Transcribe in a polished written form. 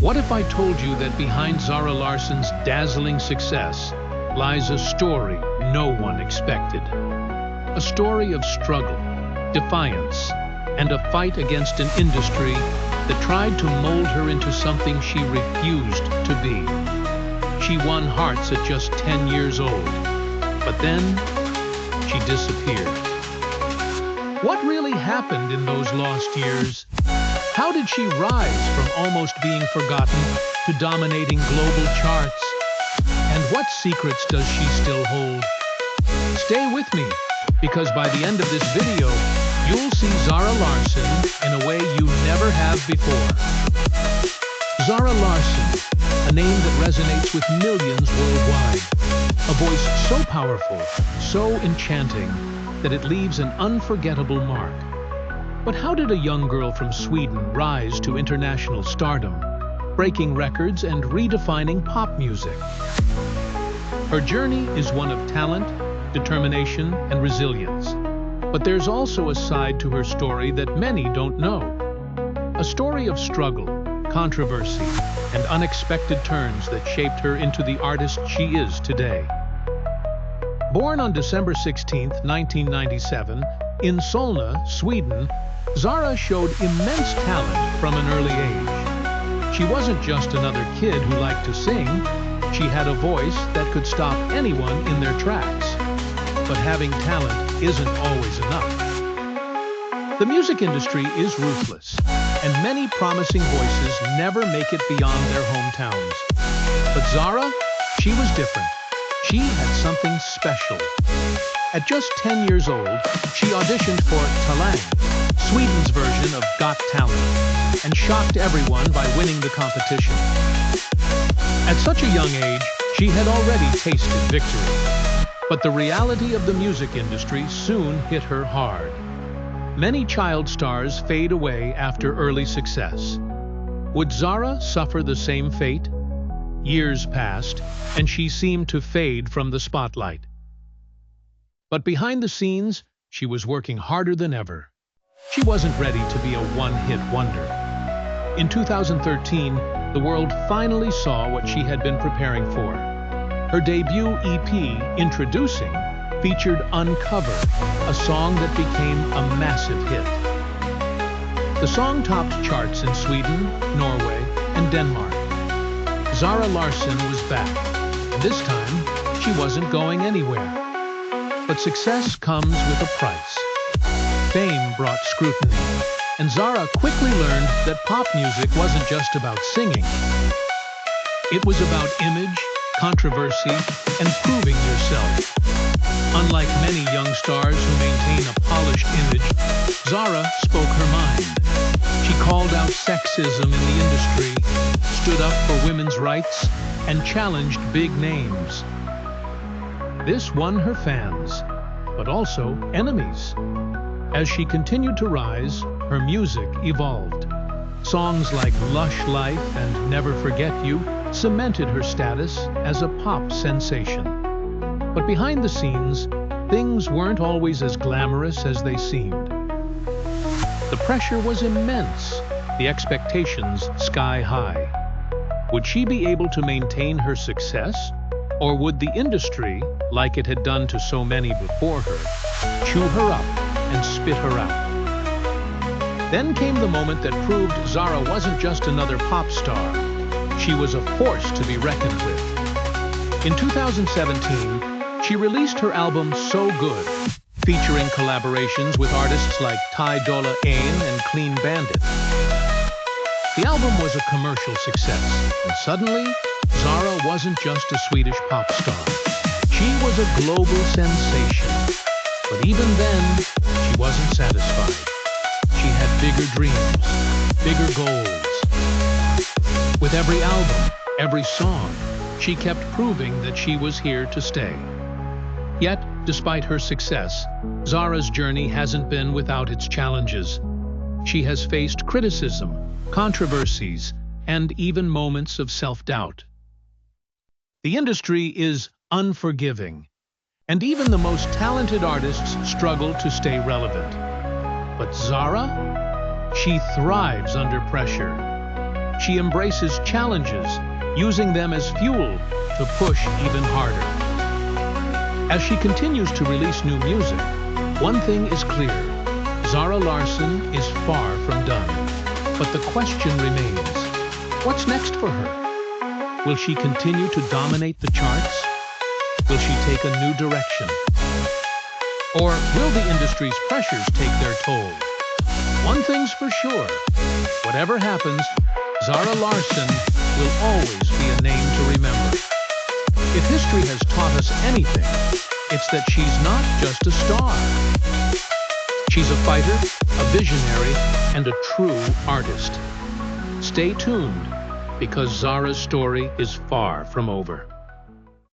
What if I told you that behind Zara Larsson's dazzling success lies a story no one expected? A story of struggle, defiance, and a fight against an industry that tried to mold her into something she refused to be. She won hearts at just 10 years old, but then she disappeared. What really happened in those lost years? How did she rise from almost being forgotten to dominating global charts? And what secrets does she still hold? Stay with me, because by the end of this video, you'll see Zara Larsson in a way you never have before. Zara Larsson, a name that resonates with millions worldwide. A voice so powerful, so enchanting, that it leaves an unforgettable mark. But how did a young girl from Sweden rise to international stardom, breaking records and redefining pop music? Her journey is one of talent, determination, and resilience. But there's also a side to her story that many don't know. A story of struggle, controversy, and unexpected turns that shaped her into the artist she is today. Born on December 16, 1997, in Solna, Sweden, Zara showed immense talent from an early age. She wasn't just another kid who liked to sing. She had a voice that could stop anyone in their tracks. But having talent isn't always enough. The music industry is ruthless, and many promising voices never make it beyond their hometowns. But Zara, she was different. She had something special. At just 10 years old, she auditioned for Talang, Sweden's version of Got Talent, and shocked everyone by winning the competition. At such a young age, she had already tasted victory. But the reality of the music industry soon hit her hard. Many child stars fade away after early success. Would Zara suffer the same fate? Years passed, and she seemed to fade from the spotlight. But behind the scenes, she was working harder than ever. She wasn't ready to be a one-hit wonder. In 2013, the world finally saw what she had been preparing for. Her debut EP, Introducing, featured Uncover, a song that became a massive hit. The song topped charts in Sweden, Norway, and Denmark. Zara Larsson was back, and this time, she wasn't going anywhere. But success comes with a price. Fame brought scrutiny, and Zara quickly learned that pop music wasn't just about singing. It was about image, controversy, and proving yourself. Unlike many young stars who maintain a polished image, Zara spoke her mind. She called out sexism in the industry, stood up for women's rights, and challenged big names. This won her fans, but also enemies. As she continued to rise, her music evolved. Songs like Lush Life and Never Forget You cemented her status as a pop sensation. But behind the scenes, things weren't always as glamorous as they seemed. The pressure was immense, the expectations sky high. Would she be able to maintain her success? Or would the industry, like it had done to so many before her, chew her up and spit her out? Then came the moment that proved Zara wasn't just another pop star. She was a force to be reckoned with. In 2017, she released her album So Good, featuring collaborations with artists like Ty Dolla $ign and Clean Bandit. The album was a commercial success, and suddenly, Zara wasn't just a Swedish pop star. She was a global sensation. But even then, she wasn't satisfied. She had bigger dreams, bigger goals. With every album, every song, she kept proving that she was here to stay. Yet, despite her success, Zara's journey hasn't been without its challenges. She has faced criticism, controversies, and even moments of self-doubt. The industry is unforgiving, and even the most talented artists struggle to stay relevant. But Zara? She thrives under pressure. She embraces challenges, using them as fuel to push even harder. As she continues to release new music, one thing is clear: Zara Larsson is far from done. But the question remains, what's next for her? Will she continue to dominate the charts? Will she take a new direction? Or will the industry's pressures take their toll? One thing's for sure: whatever happens, Zara Larsson will always be a name to remember. If history has taught us anything, it's that she's not just a star. She's a fighter, a visionary, and a true artist. Stay tuned, because Zara's story is far from over.